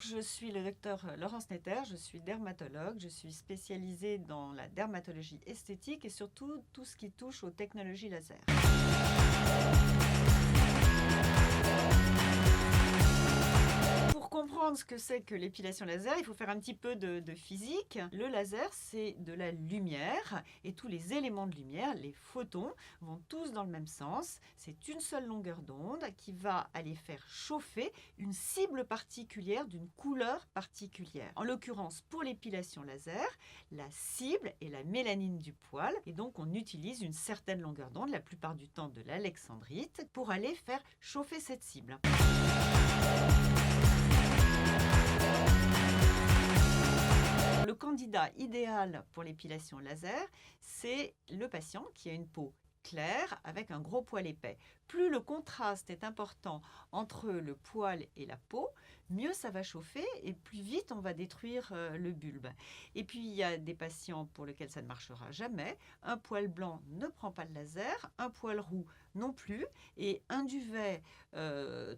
Je suis le docteur Laurence Netter, je suis dermatologue, je suis spécialisée dans la dermatologie esthétique et surtout tout ce qui touche aux technologies laser. Pour comprendre ce que c'est que l'épilation laser, il faut faire un petit peu de physique. Le laser, c'est de la lumière et tous les éléments de lumière, les photons, vont tous dans le même sens. C'est une seule longueur d'onde qui va aller faire chauffer une cible particulière d'une couleur particulière. En l'occurrence, pour l'épilation laser, la cible est la mélanine du poil et donc on utilise une certaine longueur d'onde, la plupart du temps de l'alexandrite, pour aller faire chauffer cette cible. Le candidat idéal pour l'épilation laser, c'est le patient qui a une peau claire avec un gros poil épais. Plus le contraste est important entre le poil et la peau, mieux ça va chauffer et plus vite on va détruire le bulbe. Et puis il y a des patients pour lesquels ça ne marchera jamais. Un poil blanc ne prend pas le laser, un poil roux non plus, et un duvet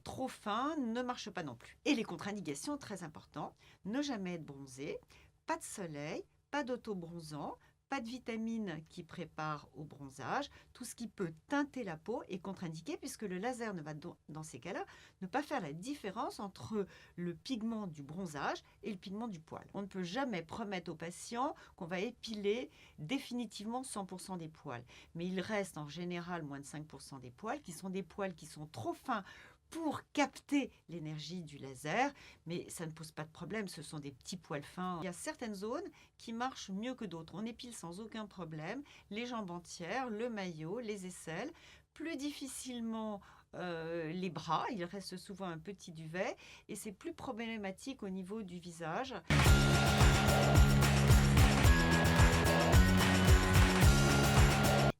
trop fin ne marche pas non plus. Et les contre-indications, très importantes, ne jamais être bronzé, pas de soleil, pas d'autobronzant, pas de vitamines qui préparent au bronzage. Tout ce qui peut teinter la peau est contre-indiqué puisque le laser ne va dans ces cas-là ne pas faire la différence entre le pigment du bronzage et le pigment du poil. On ne peut jamais promettre aux patients qu'on va épiler définitivement 100% des poils. Mais il reste en général moins de 5% des poils qui sont des poils qui sont trop fins pour capter l'énergie du laser, mais ça ne pose pas de problème, ce sont des petits poils fins. Il y a certaines zones qui marchent mieux que d'autres. On épile sans aucun problème les jambes entières, le maillot, les aisselles, plus difficilement les bras, il reste souvent un petit duvet, et c'est plus problématique au niveau du visage.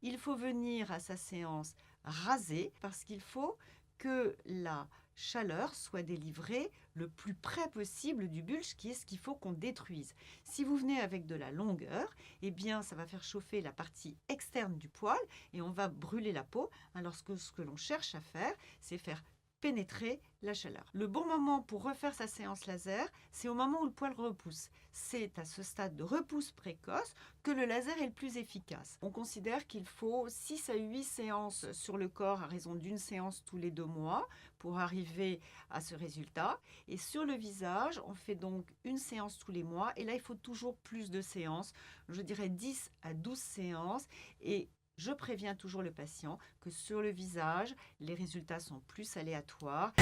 Il faut venir à sa séance rasée parce qu'il faut que la chaleur soit délivrée le plus près possible du bulbe, qui est ce qu'il faut qu'on détruise. Si vous venez avec de la longueur, eh bien ça va faire chauffer la partie externe du poil et on va brûler la peau, alors que ce que l'on cherche à faire, c'est faire pénétrer la chaleur. Le bon moment pour refaire sa séance laser, c'est au moment où le poil repousse. C'est à ce stade de repousse précoce que le laser est le plus efficace. On considère qu'il faut 6 à 8 séances sur le corps à raison d'une séance tous les 2 mois pour arriver à ce résultat. Et sur le visage, on fait donc une séance tous les mois. Et là, il faut toujours plus de séances. Je dirais 10 à 12 séances. Et je préviens toujours le patient que sur le visage, les résultats sont plus aléatoires.